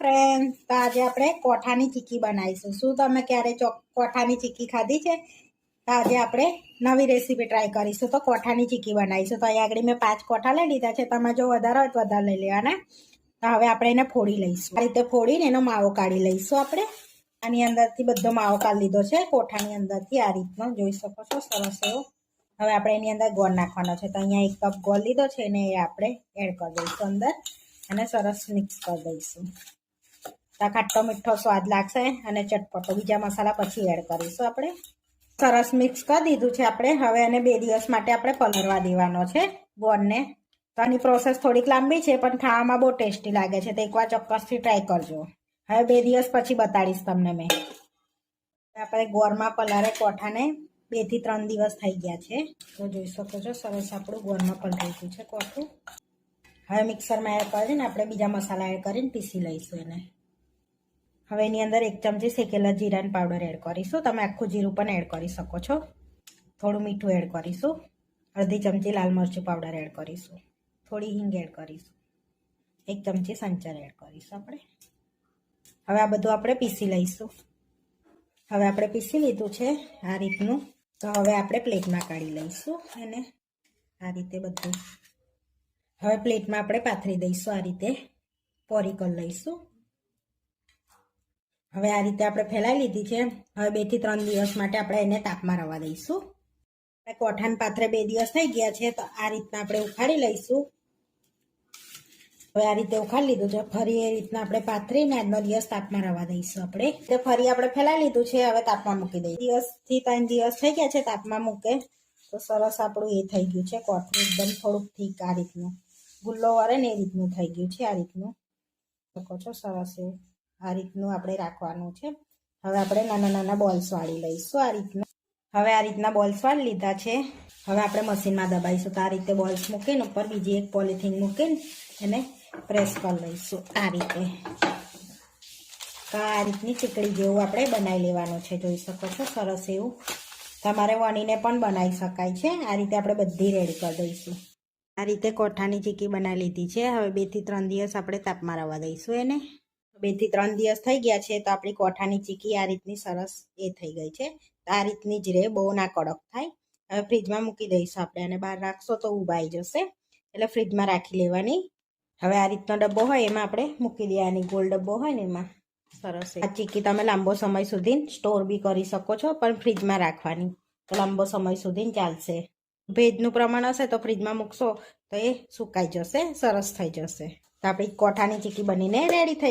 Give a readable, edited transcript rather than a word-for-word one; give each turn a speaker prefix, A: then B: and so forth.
A: Friend, તો આજે આપણે કોઠાની ચીક્કી બનાવીશું। શું તમે ક્યારે કોઠાની ચીક્કી ખાધી છે? તો આજે આપણે નવી રેસીપી ટ્રાય કરીશું। તો કોઠાની ચીક્કી બનાવીશું। તો અહીંયા આગળ મેં 5 કોઠા લઈ લીધા છે। તમે જો વધારે હોય તો વધારે લઈ લેવાના। તો હવે આપણે એને ફોડી લઈશું। આ રીતે ફોડીને એનો માવો કાઢી લઈશું। આપણે આની અંદરથી બધો માવો કાઢી લીધો છે કોઠાની અંદરથી। આ રીતનો જોઈ શકો છો, સરસ એવો। હવે આપણે એની અંદર ગોળ નાખવાનો છે। તો અહીંયા 1 કપ ગોળ લીધો છે ને એ આપણે એડ કરી દઈશું અંદર અને સરસ મિક્સ કરી દઈશું। તો ખાટો મીઠો સ્વાદ લાગશે અને ચટપટો। બીજા મસાલા પછી એડ કરીશું આપણે। સરસ મિક્સ કરી દીધું છે આપણે। હવે એને 2 દિવસ માટે આપણે પલળવા દેવાનો છે ગોળને। તો આની પ્રોસેસ થોડીક લાંબી છે પણ ખાવામાં બહુ ટેસ્ટી લાગે છે। તો એકવાર ચોક્કસથી ટ્રાય કરજો। હવે 2 દિવસ પછી બતાડીશ તમને મેં। આપણે ગોળમાં પલાળે કોઠાને 2 થી 3 દિવસ થઈ ગયા છે। તો જોઈ શકો છો, સરસ આપણું ગોળમાં પલળી ગયું છે કોઠું। હવે મિક્સરમાં એડ કરીને આપણે બીજા મસાલા એડ કરીને પીસી લઈશું એને। હવે એની અંદર 1 ચમચી શેકેલા જીરાનો પાવડર એડ કરીશું। તમે આખું જીરું પણ એડ કરી શકો છો। થોડું મીઠું એડ કરીશું। અડધી ચમચી લાલ મરચું પાવડર એડ કરીશું। થોડી હિંગ એડ કરીશું। 1 ચમચી સંચર એડ કરીશું આપણે। હવે આ બધું આપણે પીસી લઈશું। હવે આપણે પીસી લીધું છે આ રીતનું। તો હવે આપણે પ્લેટમાં કાઢી લઈશું એને આ રીતે બધું। હવે પ્લેટમાં આપણે પાથરી દઈશું। આ રીતે પોરી કરી લઈશું। હવે આ રીતે આપણે ફેલાઈ લીધી છે। હવે 2 થી 3 દિવસ માટે આપણે એને તાપમાં રવા દઈશું। કોઠાને પાથરે 2 દિવસ થઈ ગયા છે। તો આ રીતના આપણે ઉખાડી લઈશું। હવે આ રીતે ઉખાડી લીધું છે। ફરી એ રીતના આપણે પાથરીને આજનો દિવસ તાપમાં રવા દઈશું આપણે। તો ફરી આપણે ફેલાઈ લીધું છે। હવે તાપમાં મૂકી દઈએ। 2 થી 3 દિવસ થઈ ગયા છે તાપમાં મૂકે તો સરસ આપણું એ થઈ ગયું છે કોઠું। એકદમ થોડુંક ઠીક આ રીતનું ગુલ્લો વરે ને એ રીતનું થઈ ગયું છે। આ રીતનું શકો છો, સરસ એવું આ રીતનું આપણે રાખવાનું છે। હવે આપણે નાના નાના બોલ્સ વાળી લઈશું આ રીતના। હવે આ રીતના બોલ્સ વાળી લીધા છે। હવે આપણે મશીનમાં દબાઈશું। તો આ રીતે બોલ્સ મૂકીને ઉપર બીજી એક પોલિથીન મૂકીને એને પ્રેસ કરી લઈશું આ રીતે। તો આ રીતની ચીકડી જેવું આપણે બનાવી લેવાનું છે। જોઈ શકો છો, સરસ એવું। તમારે વણીને પણ બનાવી શકાય છે। આ રીતે આપણે બધી રેડી કરી દઈશું। આ રીતે કોઠાની ચીક્કી બનાવી લીધી છે। હવે 2 થી 3 દિવસ આપણે તાપમાં રવા દઈશું એને। 2 થી 3 દિવસ થઈ ગયા છે તો આપણી કોઠાની ચીક્કી આ રીતની સરસ એ થઈ ગઈ છે। તો આ રીતની જ રહે, બહુ ના કડક થાય। હવે ફ્રીજમાં મૂકી દઈશું આપણે। અને બહાર રાખશો તો ઉબાઈ જશે, એટલે ફ્રીજમાં રાખી લેવાની। હવે આ રીતનો ડબ્બો હોય એમાં આપણે મૂકી દેવાની। ગોળ ડબ્બો હોય ને એમાં સરસ આ ચીક્કી તમે લાંબો સમય સુધી સ્ટોર બી કરી શકો છો, પણ ફ્રીજમાં રાખવાની તો લાંબો સમય સુધી ચાલશે। ભેજનું પ્રમાણ હશે તો ફ્રીજમાં મૂકશો તો એ સુકાઈ જશે, સરસ થઈ જશે। તો આપણી કોઠાની ચીક્કી બનીને રેડી થઈ।